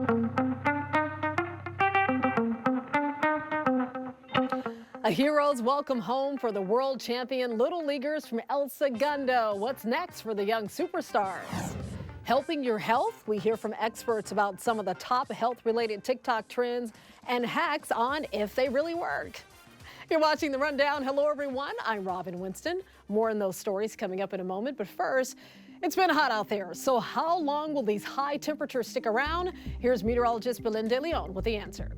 A hero's welcome home for the world champion Little Leaguers from El Segundo. What's next for the young superstars? Helping your health? We hear from experts about some of the top health-related TikTok trends and hacks on if they really work. You're watching The Rundown. Hello, everyone. I'm Robin Winston. More on those stories coming up in a moment. But first, it's been hot out there. So how long will these high temperatures stick around? Here's meteorologist Belen De Leon with the answer.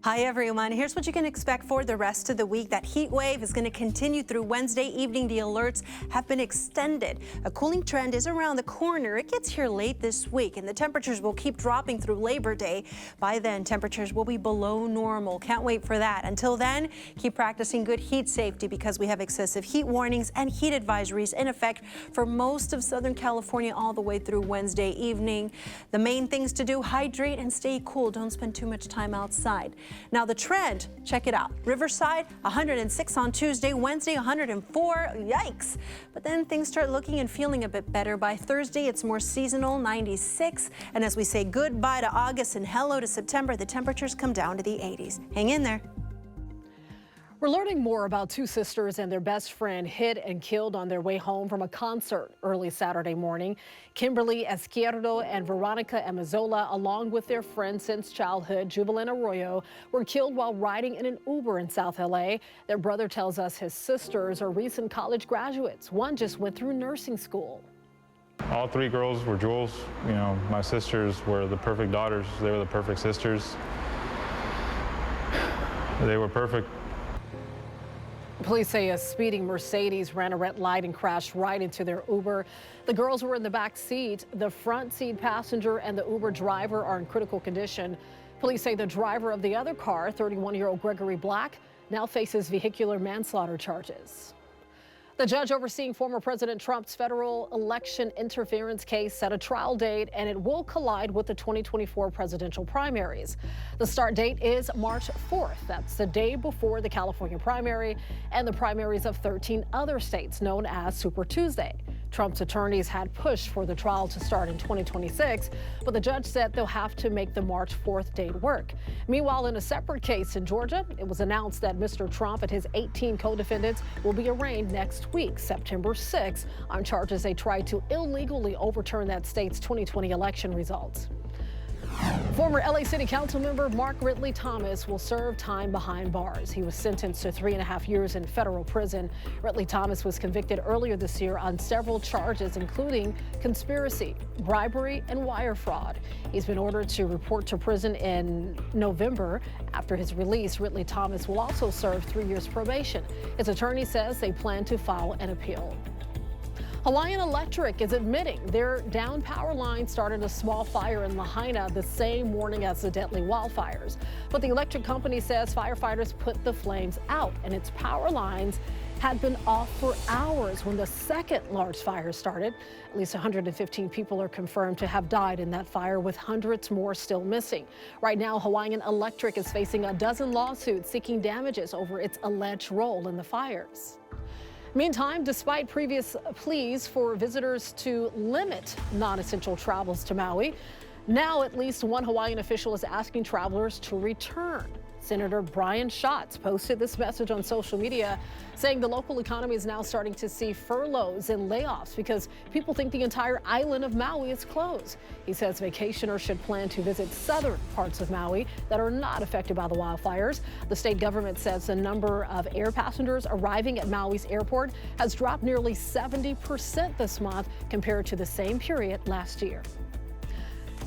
Hi everyone, here's what you can expect for the rest of the week. That heat wave is going to continue through Wednesday evening. The alerts have been extended. A cooling trend is around the corner. It gets here late this week and the temperatures will keep dropping through Labor Day. By then, temperatures will be below normal. Can't wait for that. Until then, keep practicing good heat safety because we have excessive heat warnings and heat advisories in effect for most of Southern California all the way through Wednesday evening. The main things to do: hydrate and stay cool. Don't spend too much time outside. Now the trend, check it out. Riverside, 106 on Tuesday, Wednesday, 104. Yikes. But then things start looking and feeling a bit better. By Thursday, it's more seasonal, 96. And as we say goodbye to August and hello to September, the temperatures come down to the 80s. Hang in there. We're learning more about two sisters and their best friend hit and killed on their way home from a concert early Saturday morning. Kimberly Izquierdo and Veronica Amazola, along with their friend since childhood, Jubilin Arroyo, were killed while riding in an Uber in South LA. Their brother tells us his sisters are recent college graduates. One just went through nursing school. All three girls were jewels. You know, my sisters were the perfect daughters. They were the perfect sisters. They were perfect. Police say a speeding Mercedes ran a red light and crashed right into their Uber. The girls were in the back seat. The front seat passenger and the Uber driver are in critical condition. Police say the driver of the other car, 31-year-old Gregory Black, now faces vehicular manslaughter charges. The judge overseeing former President Trump's federal election interference case set a trial date, and it will collide with the 2024 presidential primaries. The start date is March 4th. That's the day before the California primary and the primaries of 13 other states, known as Super Tuesday. Trump's attorneys had pushed for the trial to start in 2026, but the judge said they'll have to make the March 4th date work. Meanwhile, in a separate case in Georgia, it was announced that Mr. Trump and his 18 co-defendants will be arraigned next week, September 6th, on charges they tried to illegally overturn that state's 2020 election results. Former LA City Council member Mark Ridley Thomas will serve time behind bars. He was sentenced to 3.5 years in federal prison. Ridley Thomas was convicted earlier this year on several charges, including conspiracy, bribery, and wire fraud. He's been ordered to report to prison in November. After his release, Ridley Thomas will also serve 3 years probation. His attorney says they plan to file an appeal. Hawaiian Electric is admitting their down power line started a small fire in Lahaina the same morning as the deadly wildfires. But the electric company says firefighters put the flames out, and its power lines had been off for hours when the second large fire started. At least 115 people are confirmed to have died in that fire, with hundreds more still missing. Right now, Hawaiian Electric is facing a dozen lawsuits seeking damages over its alleged role in the fires. Meantime, despite previous pleas for visitors to limit non-essential travels to Maui, now at least one Hawaiian official is asking travelers to return. Senator Brian Schatz posted this message on social media, saying the local economy is now starting to see furloughs and layoffs because people think the entire island of Maui is closed. He says vacationers should plan to visit southern parts of Maui that are not affected by the wildfires. The state government says the number of air passengers arriving at Maui's airport has dropped nearly 70% this month compared to the same period last year.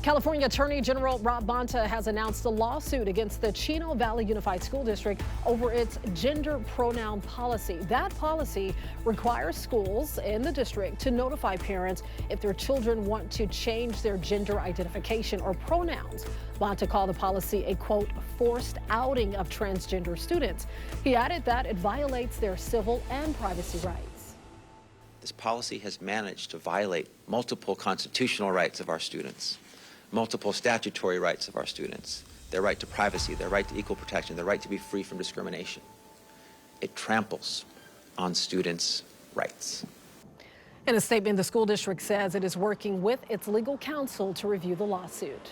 California Attorney General Rob Bonta has announced a lawsuit against the Chino Valley Unified School District over its gender pronoun policy. That policy requires schools in the district to notify parents if their children want to change their gender identification or pronouns. Bonta called the policy a, quote, forced outing of transgender students. He added that it violates their civil and privacy rights. This policy has managed to violate multiple constitutional rights of our students, multiple statutory rights of our students, their right to privacy, their right to equal protection, their right to be free from discrimination. It tramples on students' rights. In a statement, the school district says it is working with its legal counsel to review the lawsuit.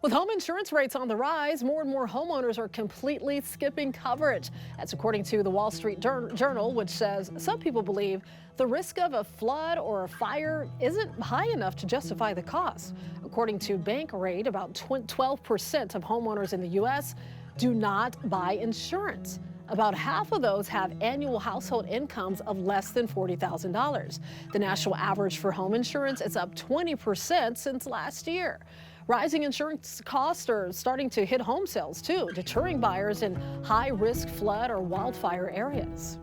With home insurance rates on the rise, more and more homeowners are completely skipping coverage. That's according to the Wall Street Journal, which says some people believe the risk of a flood or a fire isn't high enough to justify the cost. According to Bankrate, about 12% of homeowners in the U.S. do not buy insurance. About half of those have annual household incomes of less than $40,000. The national average for home insurance is up 20% since last year. Rising insurance costs are starting to hit home sales too, deterring buyers in high-risk flood or wildfire areas.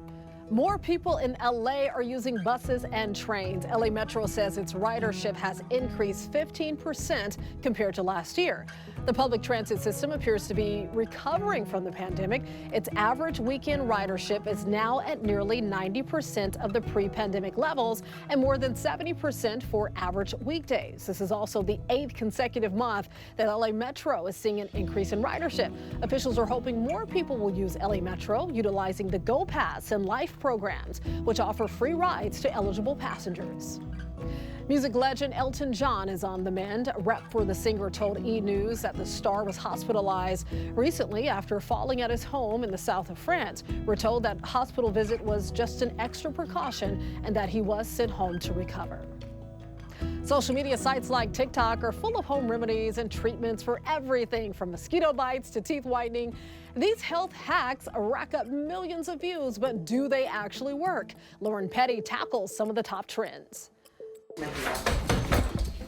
More people in LA are using buses and trains. LA Metro says its ridership has increased 15% compared to last year. The public transit system appears to be recovering from the pandemic. Its average weekend ridership is now at nearly 90% of the pre-pandemic levels and more than 70% for average weekdays. This is also the 8th consecutive month that LA Metro is seeing an increase in ridership. Officials are hoping more people will use LA Metro, utilizing the Go Pass and Life programs, which offer free rides to eligible passengers. Music legend Elton John is on the mend. A rep for the singer told E! News that the star was hospitalized recently after falling at his home in the south of France. We're told that hospital visit was just an extra precaution and that he was sent home to recover. Social media sites like TikTok are full of home remedies and treatments for everything from mosquito bites to teeth whitening. These health hacks rack up millions of views, but do they actually work? Lauren Petty tackles some of the top trends.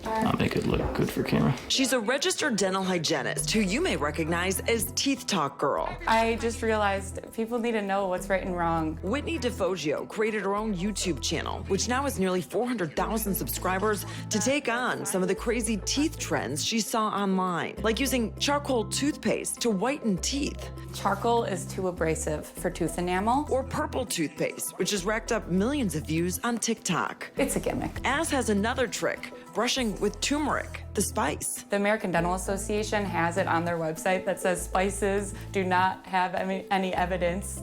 I'll make it look good for camera. She's a registered dental hygienist who you may recognize as Teeth Talk Girl. I just realized people need to know what's right and wrong. Whitney DeFogio created her own YouTube channel, which now has nearly 400,000 subscribers, to take on some of the crazy teeth trends she saw online, like using charcoal toothpaste to whiten teeth. Charcoal is too abrasive for tooth enamel. Or purple toothpaste, which has racked up millions of views on TikTok. It's a gimmick. Az has another trick, brushing with turmeric, the spice. The American Dental Association has it on their website that says spices do not have any evidence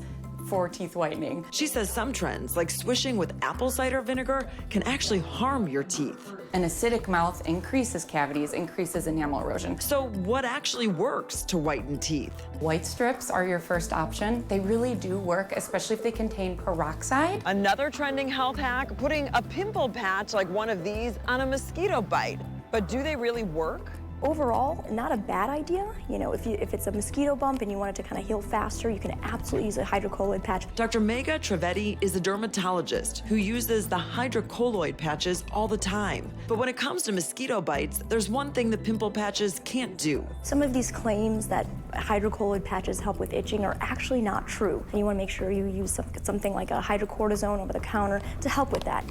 for teeth whitening. She says some trends, like swishing with apple cider vinegar, can actually harm your teeth. An acidic mouth increases cavities, increases enamel erosion. So what actually works to whiten teeth? White strips are your first option. They really do work, especially if they contain peroxide. Another trending health hack, putting a pimple patch like one of these on a mosquito bite. But do they really work? Overall, not a bad idea. You know, if it's a mosquito bump and you want it to kind of heal faster, you can absolutely use a hydrocolloid patch. Dr. Megha Trivedi is a dermatologist who uses the hydrocolloid patches all the time. But when it comes to mosquito bites, there's one thing the pimple patches can't do. Some of these claims that hydrocolloid patches help with itching are actually not true. And you want to make sure you use something like a hydrocortisone over the counter to help with that.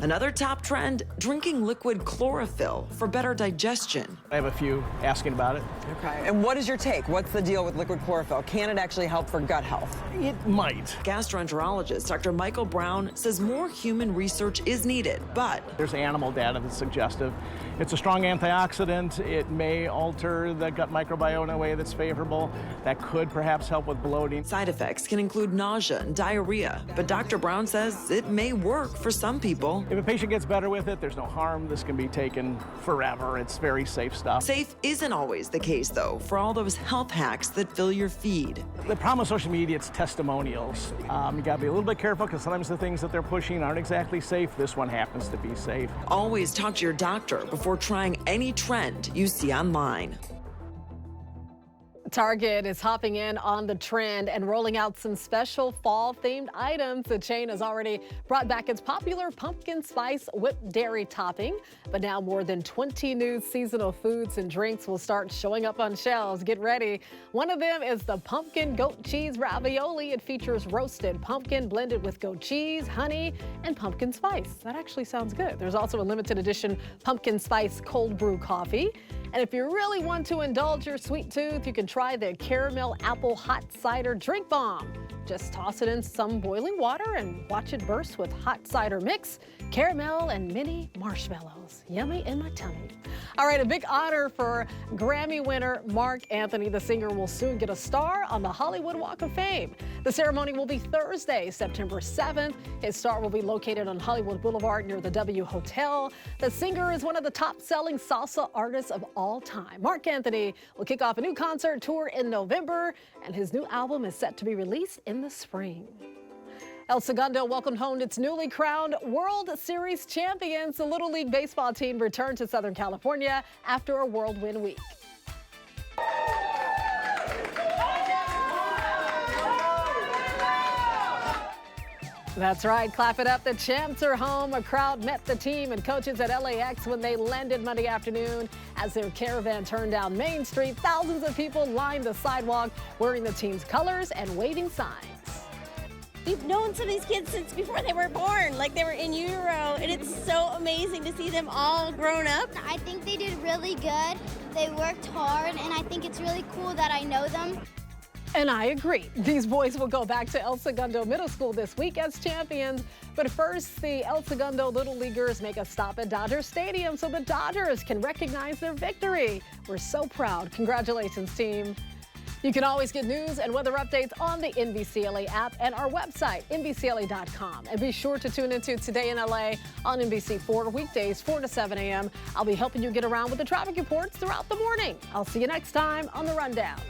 Another top trend, drinking liquid chlorophyll for better digestion. I have a few asking about it. Okay, and what is your take? What's the deal with liquid chlorophyll? Can it actually help for gut health? It might. Gastroenterologist Dr. Michael Brown says more human research is needed, but There's animal data that's suggestive. It's a strong antioxidant. It may alter the gut microbiome in a way that's favorable. That could perhaps help with bloating. side effects can include nausea and diarrhea. But Dr. Brown says it may work for some people. If a patient gets better with it, there's no harm. This can be taken forever. It's very safe stuff. Safe isn't always the case, though, for all those health hacks that fill your feed. The problem with social media, it's testimonials. You gotta be a little bit careful because sometimes the things that they're pushing aren't exactly safe. This one happens to be safe. Always talk to your doctor before trying any trend you see online. Target is hopping in on the trend and rolling out some special fall-themed items. The chain has already brought back its popular pumpkin spice whipped dairy topping, but now more than 20 new seasonal foods and drinks will start showing up on shelves. Get ready. One of them is the pumpkin goat cheese ravioli. It features roasted pumpkin blended with goat cheese, honey, and pumpkin spice. That actually sounds good. There's also a limited edition pumpkin spice cold brew coffee. And if you really want to indulge your sweet tooth, you can try the caramel apple hot cider drink bomb. Just toss it in some boiling water and watch it burst with hot cider mix, caramel, and mini marshmallows. Yummy in my tummy. All right, a big honor for Grammy winner Mark Anthony. The singer will soon get a star on the Hollywood Walk of Fame. The ceremony will be Thursday, September 7th. His star will be located on Hollywood Boulevard near the W Hotel. The singer is one of the top-selling salsa artists of all time. Mark Anthony will kick off a new concert tour in November, and his new album is set to be released in the spring. El Segundo welcomed home its newly crowned World Series champions. The Little League baseball team returned to Southern California after a whirlwind week. That's right, clap it up. The champs are home. A crowd met the team and coaches at LAX when they landed Monday afternoon. As their caravan turned down Main Street, thousands of people lined the sidewalk wearing the team's colors and waving signs. We've known some of these kids since before they were born, like they were in utero, and it's so amazing to see them all grown up. I think they did really good. They worked hard, and I think it's really cool that I know them. And I agree. These boys will go back to El Segundo Middle School this week as champions. But first, the El Segundo Little Leaguers make a stop at Dodger Stadium so the Dodgers can recognize their victory. We're so proud. Congratulations, team. You can always get news and weather updates on the NBCLA app and our website, NBCLA.com. And be sure to tune into Today in LA on NBC4 weekdays 4 to 7 a.m. I'll be helping you get around with the traffic reports throughout the morning. I'll see you next time on The Rundown.